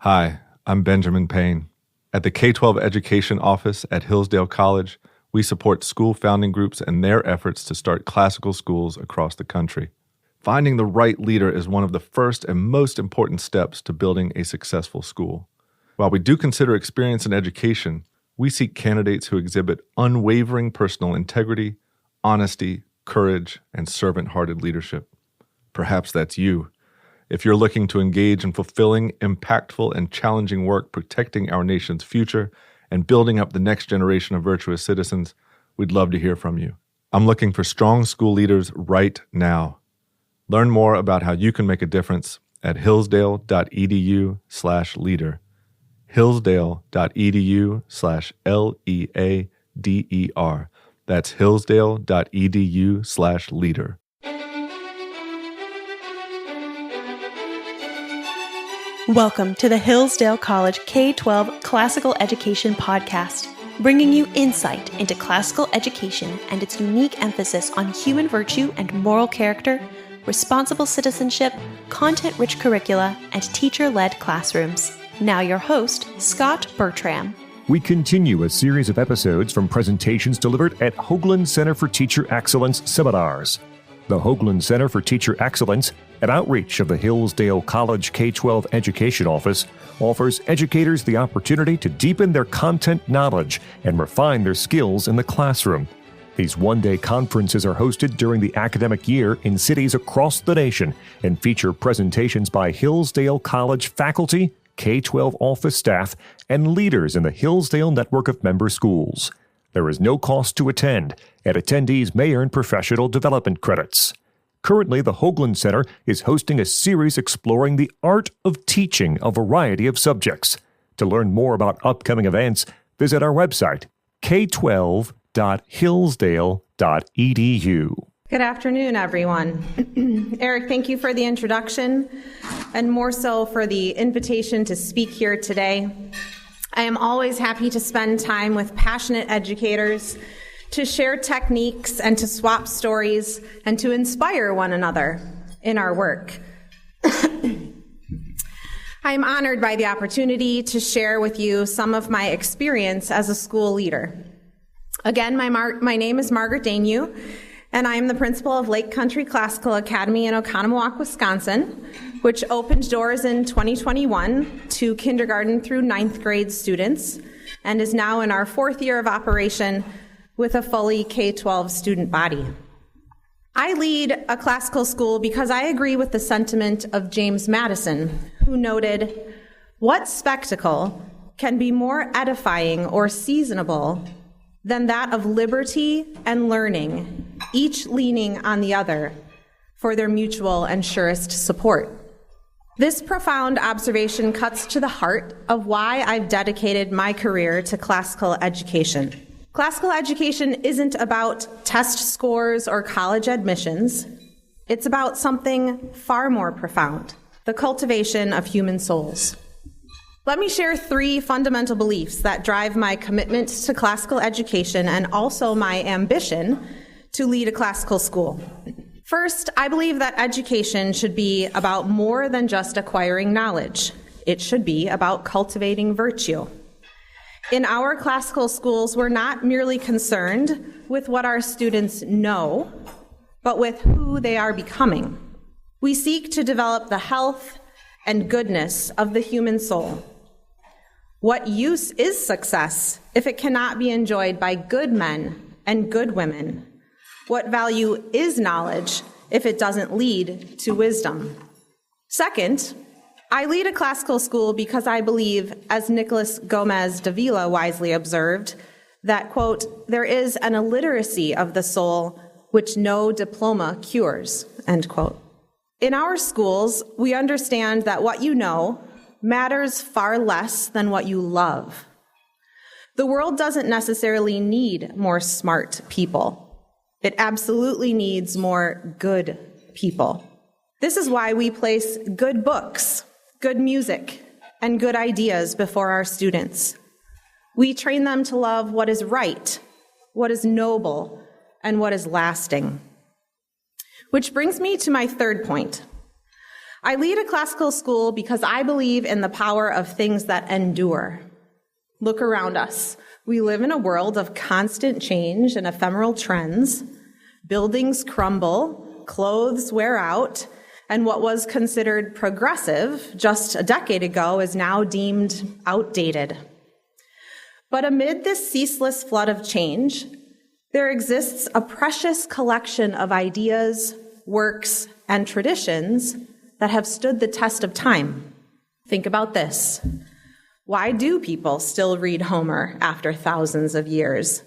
Hi, I'm Benjamin Payne. At the K-12 Education Office at Hillsdale College, we support school founding groups and their efforts to start classical schools across the country. Finding the right leader is one of the first and most important steps to building a successful school. While we do consider experience in education, we seek candidates who exhibit unwavering personal integrity, honesty, courage, and servant-hearted leadership. Perhaps that's you. If you're looking to engage in fulfilling, impactful, and challenging work protecting our nation's future and building up the next generation of virtuous citizens, we'd love to hear from you. I'm looking for strong school leaders right now. Learn more about how you can make a difference at hillsdale.edu/leader. hillsdale.edu/LEADER. That's hillsdale.edu/leader. Welcome to the Hillsdale College K-12 Classical Education Podcast, bringing you insight into classical education and its unique emphasis on human virtue and moral character, responsible citizenship, content-rich curricula, and teacher-led classrooms. Now your host, Scott Bertram. We continue a series of episodes from presentations delivered at Hoogland Center for Teacher Excellence seminars. The Hoogland Center for Teacher Excellence, an outreach of the Hillsdale College K-12 Education Office, offers educators the opportunity to deepen their content knowledge and refine their skills in the classroom. These one-day conferences are hosted during the academic year in cities across the nation and feature presentations by Hillsdale College faculty, K-12 office staff, and leaders in the Hillsdale network of member schools. There is no cost to attend, and attendees may earn professional development credits. Currently, the Hoogland Center is hosting a series exploring the art of teaching a variety of subjects. To learn more about upcoming events, visit our website, k12.hillsdale.edu. Good afternoon, everyone. Eric, thank you for the introduction, and more so for the invitation to speak here today. I am always happy to spend time with passionate educators, to share techniques and to swap stories and to inspire one another in our work. I am honored by the opportunity to share with you some of my experience as a school leader. Again, my name is Margaret Hagedorn, and I am the principal of Lake Country Classical Academy in Oconomowoc, Wisconsin, which opened doors in 2021 to kindergarten through 9th grade students and is now in our 4th year of operation with a fully K-12 student body. I lead a classical school because I agree with the sentiment of James Madison, who noted, "What spectacle can be more edifying or seasonable than that of liberty and learning, each leaning on the other for their mutual and surest support?" This profound observation cuts to the heart of why I've dedicated my career to classical education. Classical education isn't about test scores or college admissions. It's about something far more profound: the cultivation of human souls. Let me share 3 fundamental beliefs that drive my commitment to classical education and also my ambition to lead a classical school. First, I believe that education should be about more than just acquiring knowledge. It should be about cultivating virtue. In our classical schools, we're not merely concerned with what our students know, but with who they are becoming. We seek to develop the health and goodness of the human soul. What use is success if it cannot be enjoyed by good men and good women? What value is knowledge if it doesn't lead to wisdom? Second, I lead a classical school because I believe, as Nicholas Gomez Davila wisely observed, that, quote, "there is an illiteracy of the soul which no diploma cures," end quote. In our schools, we understand that what you know matters far less than what you love. The world doesn't necessarily need more smart people. It absolutely needs more good people. This is why we place good books, good music, and good ideas before our students. We train them to love what is right, what is noble, and what is lasting. Which brings me to my third point. I lead a classical school because I believe in the power of things that endure. Look around us. We live in a world of constant change and ephemeral trends. Buildings crumble, clothes wear out, and what was considered progressive just a decade ago is now deemed outdated. But amid this ceaseless flood of change, there exists a precious collection of ideas, works, and traditions that have stood the test of time. Think about this. Why do people still read Homer after thousands of years?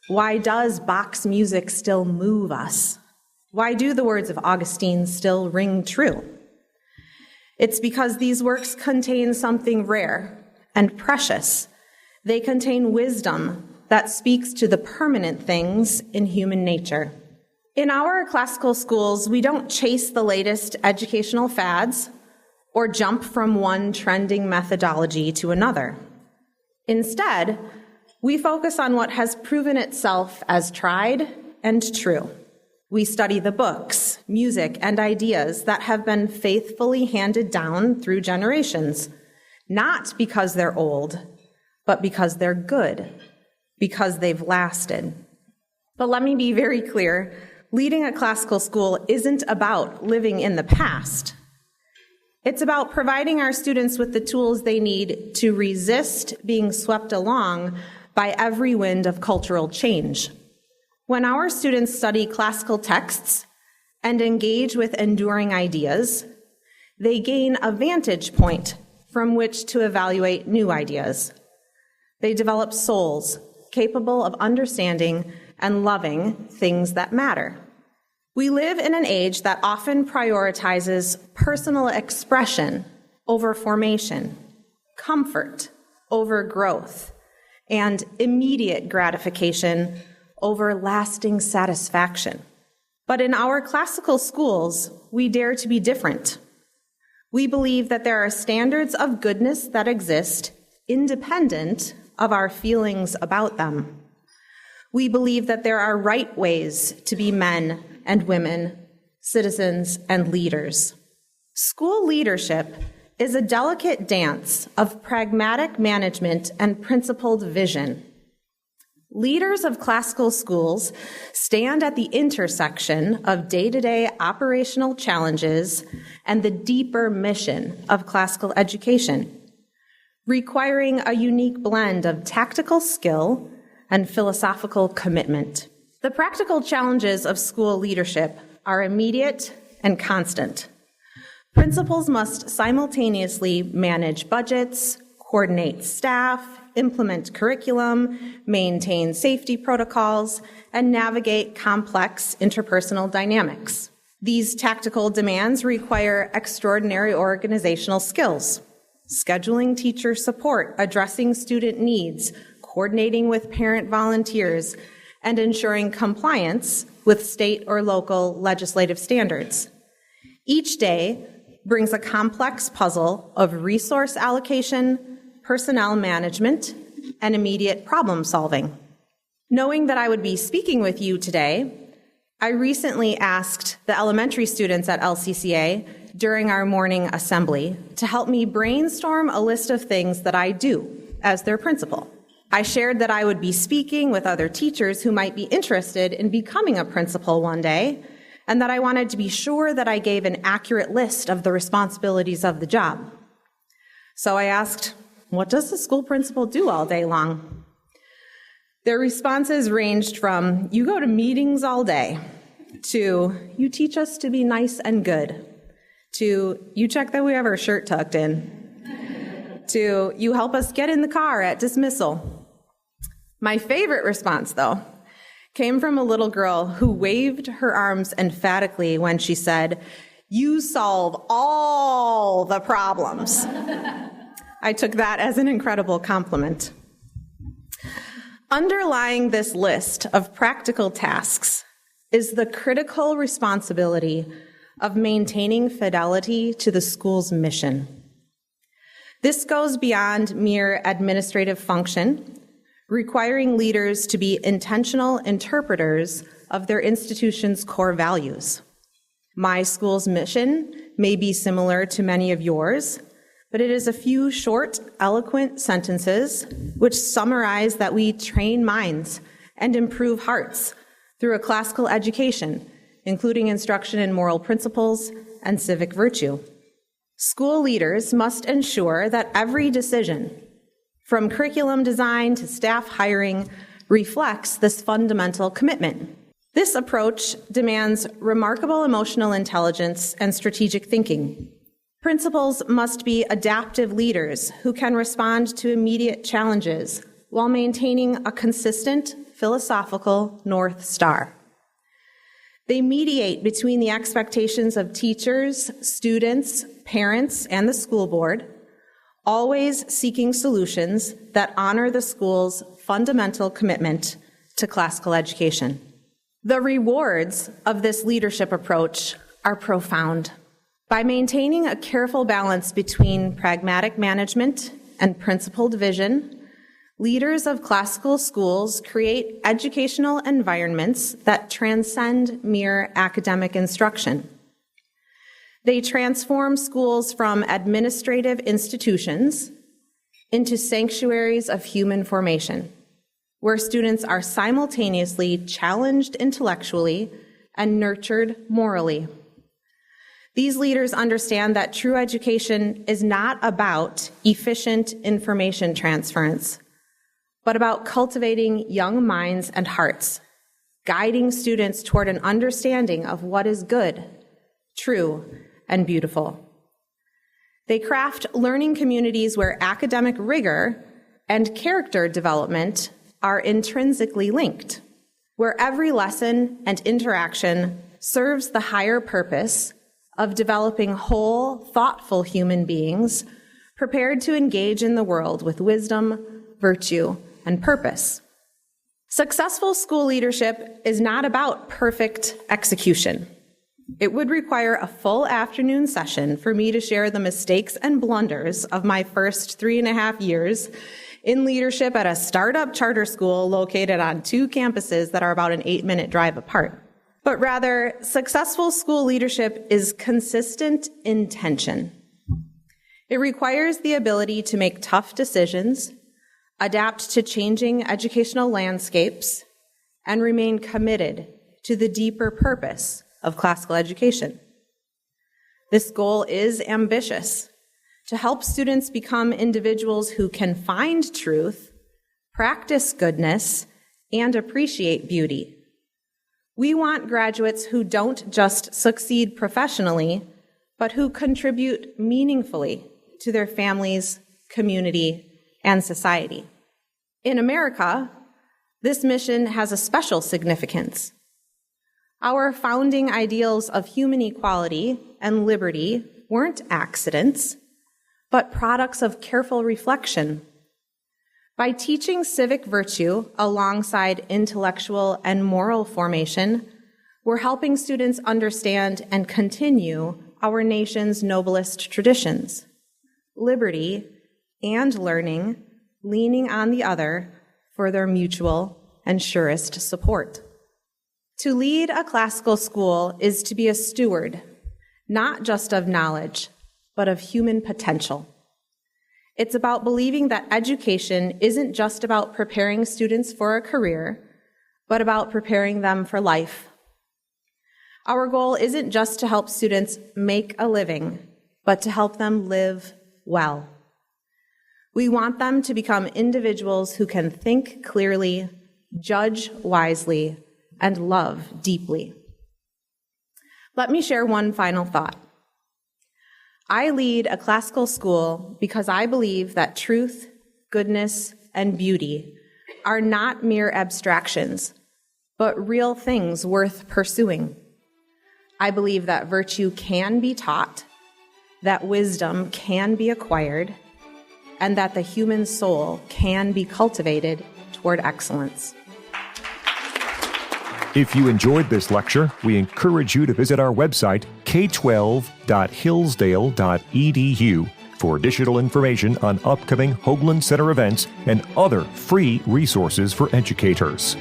Why does Bach's music still move us? Why do the words of Augustine still ring true? It's because these works contain something rare and precious. They contain wisdom that speaks to the permanent things in human nature. In our classical schools, we don't chase the latest educational fads or jump from one trending methodology to another. Instead, we focus on what has proven itself as tried and true. We study the books, music, and ideas that have been faithfully handed down through generations, not because they're old, but because they're good, because they've lasted. But let me be very clear, leading a classical school isn't about living in the past. It's about providing our students with the tools they need to resist being swept along by every wind of cultural change. When our students study classical texts and engage with enduring ideas, they gain a vantage point from which to evaluate new ideas. They develop souls capable of understanding and loving things that matter. We live in an age that often prioritizes personal expression over formation, comfort over growth, and immediate gratification over lasting satisfaction. But in our classical schools, we dare to be different. We believe that there are standards of goodness that exist independent of our feelings about them. We believe that there are right ways to be men and women, citizens and leaders. School leadership is a delicate dance of pragmatic management and principled vision. Leaders of classical schools stand at the intersection of day-to-day operational challenges and the deeper mission of classical education, requiring a unique blend of tactical skill and philosophical commitment. The practical challenges of school leadership are immediate and constant. Principals must simultaneously manage budgets, coordinate staff, implement curriculum, maintain safety protocols, and navigate complex interpersonal dynamics. These tactical demands require extraordinary organizational skills, scheduling teacher support, addressing student needs, coordinating with parent volunteers, and ensuring compliance with state or local legislative standards. Each day brings a complex puzzle of resource allocation, personnel management, and immediate problem solving. Knowing that I would be speaking with you today, I recently asked the elementary students at LCCA during our morning assembly to help me brainstorm a list of things that I do as their principal. I shared that I would be speaking with other teachers who might be interested in becoming a principal one day, and that I wanted to be sure that I gave an accurate list of the responsibilities of the job. So I asked, what does the school principal do all day long? Their responses ranged from, you go to meetings all day, to, you teach us to be nice and good, to, you check that we have our shirt tucked in, to, you help us get in the car at dismissal. My favorite response, though, came from a little girl who waved her arms emphatically when she said, you solve all the problems. I took that as an incredible compliment. Underlying this list of practical tasks is the critical responsibility of maintaining fidelity to the school's mission. This goes beyond mere administrative function, requiring leaders to be intentional interpreters of their institution's core values. My school's mission may be similar to many of yours, but it is a few short, eloquent sentences which summarize that we train minds and improve hearts through a classical education, including instruction in moral principles and civic virtue. School leaders must ensure that every decision, from curriculum design to staff hiring, reflects this fundamental commitment. This approach demands remarkable emotional intelligence and strategic thinking. Principals must be adaptive leaders who can respond to immediate challenges while maintaining a consistent philosophical North Star. They mediate between the expectations of teachers, students, parents, and the school board, always seeking solutions that honor the school's fundamental commitment to classical education. The rewards of this leadership approach are profound. By maintaining a careful balance between pragmatic management and principled vision, leaders of classical schools create educational environments that transcend mere academic instruction. They transform schools from administrative institutions into sanctuaries of human formation, where students are simultaneously challenged intellectually and nurtured morally. These leaders understand that true education is not about efficient information transference, but about cultivating young minds and hearts, guiding students toward an understanding of what is good, true, and beautiful. They craft learning communities where academic rigor and character development are intrinsically linked, where every lesson and interaction serves the higher purpose of developing whole, thoughtful human beings prepared to engage in the world with wisdom, virtue, and purpose. Successful school leadership is not about perfect execution. It would require a full afternoon session for me to share the mistakes and blunders of my first 3.5 years in leadership at a startup charter school located on 2 campuses that are about an 8-minute drive apart. But rather, successful school leadership is consistent intention. It requires the ability to make tough decisions, adapt to changing educational landscapes, and remain committed to the deeper purpose of classical education. This goal is ambitious: to help students become individuals who can find truth, practice goodness, and appreciate beauty. We want graduates who don't just succeed professionally, but who contribute meaningfully to their families, community, and society. In America, this mission has a special significance. Our founding ideals of human equality and liberty weren't accidents, but products of careful reflection. By teaching civic virtue alongside intellectual and moral formation, we're helping students understand and continue our nation's noblest traditions: liberty and learning, leaning on the other for their mutual and surest support. To lead a classical school is to be a steward, not just of knowledge, but of human potential. It's about believing that education isn't just about preparing students for a career, but about preparing them for life. Our goal isn't just to help students make a living, but to help them live well. We want them to become individuals who can think clearly, judge wisely, and love deeply. Let me share one final thought. I lead a classical school because I believe that truth, goodness, and beauty are not mere abstractions, but real things worth pursuing. I believe that virtue can be taught, that wisdom can be acquired, and that the human soul can be cultivated toward excellence. If you enjoyed this lecture, we encourage you to visit our website, k12.hillsdale.edu, for additional information on upcoming Hoogland Center events and other free resources for educators.